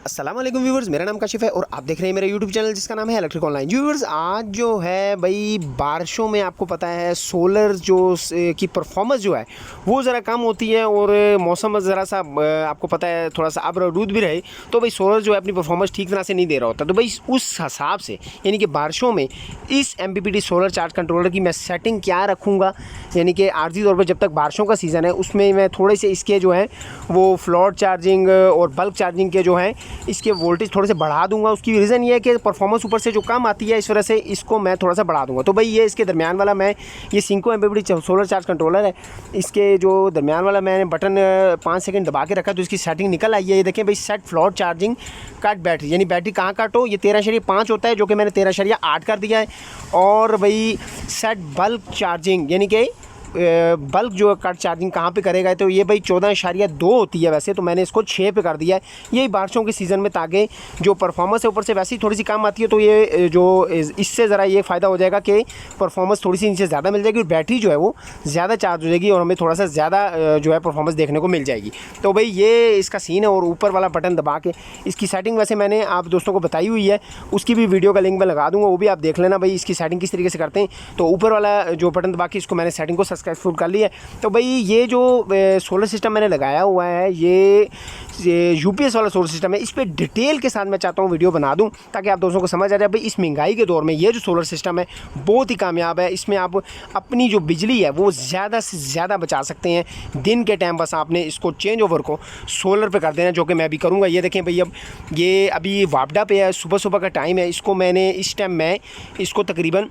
अस्सलाम वालेकुम व्यूवर्स, मेरा नाम काशिफ है और आप देख रहे हैं मेरा यूट्यूब चैनल जिसका नाम है इलेक्ट्रिक ऑनलाइन। व्यूवर्स, आज जो है भाई बारिशों में आपको पता है सोलर जो की परफॉर्मेंस जो है वो ज़रा कम होती है और मौसम ज़रा सा आपको पता है थोड़ा सा अब रूद भी रहे तो भाई सोलर जो है अपनी परफॉर्मेंस ठीक तरह से नहीं दे रहा होता। तो भाई उस हिसाब से यानी कि बारिशों में इस MPPT सोलर चार्ज कंट्रोलर की मैं सेटिंग क्या रखूँगा, यानी कि आर्जी तौर पर जब तक बारिशों का सीज़न है उसमें मैं थोड़े से इसके जो है वो फ्लोट चार्जिंग और बल्क चार्जिंग के जो हैं इसके वोल्टेज थोड़े से बढ़ा दूंगा। उसकी रीज़न ये है कि परफॉर्मेंस ऊपर से जो कम आती है इस वजह से इसको मैं थोड़ा सा बढ़ा दूंगा। तो भाई ये इसके दरमियान वाला मैं ये सिंको MPPT सोलर चार्ज कंट्रोलर है, इसके जो दरमियान वाला मैंने बटन 5 सेकंड दबा के रखा तो इसकी सेटिंग निकल आई है। ये देखें भाई, set float charging cut battery, यानी बैटरी कहाँ काटो, ये 13.5 होता है जो कि मैंने 13.8 कर दिया है। और भाई सेट बल्क चार्जिंग यानी कि बल्क जो कट चार्जिंग कहाँ पे करेगा, तो ये भाई 14.2 होती है वैसे, तो मैंने इसको 6 पे कर दिया है। यही बारिशों के सीज़न में ताकि जो परफॉर्मेंस है ऊपर से वैसे ही थोड़ी सी कम आती है तो ये जो इससे ज़रा ये फ़ायदा हो जाएगा कि परफॉर्मेंस थोड़ी सी इनसे ज़्यादा मिल जाएगी और बैटरी जो है वो ज़्यादा चार्ज हो जाएगी और हमें थोड़ा सा ज़्यादा जो है परफॉर्मेंस देखने को मिल जाएगी। तो भाई ये इसका सीन है। और ऊपर वाला बटन दबा के इसकी सेटिंग वैसे मैंने आप दोस्तों को बताई हुई है, उसकी भी वीडियो का लिंक मैं लगा दूँगा, वो भी आप देख लेना भाई इसकी सेटिंग किस तरीके से करते हैं। तो ऊपर वाला जो बटन दबा के इसको मैंने सेटिंग को सक्सेसफुल कर लिया है। तो भाई ये जो सोलर सिस्टम मैंने लगाया हुआ है ये UPS वाला सोलर सिस्टम है, इस पर डिटेल के साथ मैं चाहता हूँ वीडियो बना दूँ ताकि आप दोस्तों को समझ आ जाए। भाई इस महंगाई के दौर में ये जो सोलर सिस्टम है बहुत ही कामयाब है। इसमें आप अपनी जो बिजली है वो ज़्यादा से ज़्यादा बचा सकते हैं। दिन के टाइम बस आपने इसको चेंज ओवर को सोलर पे कर देना, जो कि मैं भी करूँगा। ये देखें भाई, अब ये अभी वापडा पे है, सुबह सुबह का टाइम है। इसको मैंने इस टाइम मैं इसको तकरीबन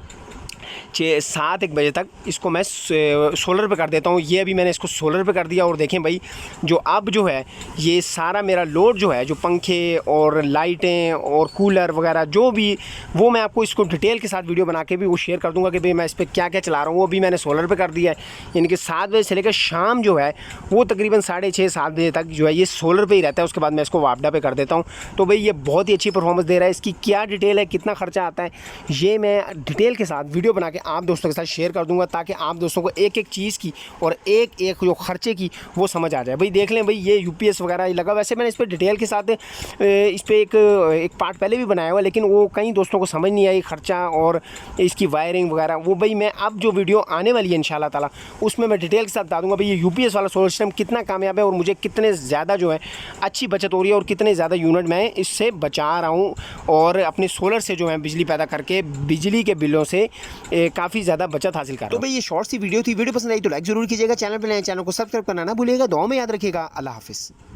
7-1 बजे तक इसको मैं सोलर पे कर देता हूँ। ये अभी मैंने इसको सोलर पे कर दिया और देखें भाई जो अब जो है ये सारा मेरा लोड जो है, जो पंखे और लाइटें और कूलर वगैरह जो भी, वो मैं आपको इसको डिटेल के साथ वीडियो बना के भी वो शेयर कर दूँगा कि भाई मैं इस पर क्या क्या चला रहा हूँ। वो अभी मैंने सोलर पे कर दिया है, यानी कि 7 बजे से लेकर शाम जो है वो तकरीबन 6:30-7 बजे तक जो है ये सोलर पर ही रहता है। उसके बाद मैं इसको वापडा पे कर देता हूँ। तो भाई ये बहुत ही अच्छी परफॉर्मेंस दे रहा है। इसकी क्या डिटेल है, कितना खर्चा आता है, ये मैं डिटेल के साथ वीडियो बना के आप दोस्तों के साथ शेयर कर दूंगा ताकि आप दोस्तों को एक एक चीज़ की और एक एक जो खर्चे की वो समझ आ जाए। भाई देख लें भाई ये UPS वगैरह लगा, वैसे मैंने इस पर डिटेल के साथ इस पर एक पार्ट पहले भी बनाया हुआ, लेकिन वो कई दोस्तों को समझ नहीं आई खर्चा और इसकी वायरिंग वगैरह। वो भाई मैं अब जो वीडियो आने वाली है इंशाल्लाह ताला उसमें मैं डिटेल के साथ बता दूँगा भाई ये UPS वाला सोलर सिस्टम कितना कामयाब है और मुझे कितने ज़्यादा जो है अच्छी बचत हो रही है और कितने ज़्यादा यूनिट मैं इससे बचा रहा हूँ और अपने सोलर से जो है बिजली पैदा करके बिजली के बिलों से काफ़ी ज़्यादा बचत हासिल कर रहा हूं। तो भाई ये शॉर्ट सी वीडियो थी, वीडियो पसंद आई तो लाइक जरूर कीजिएगा, चैनल पर नए चैनल को सब्सक्राइब करना ना भूलिएगा। दुआ में याद रखिएगा। अल्लाह हाफिज़।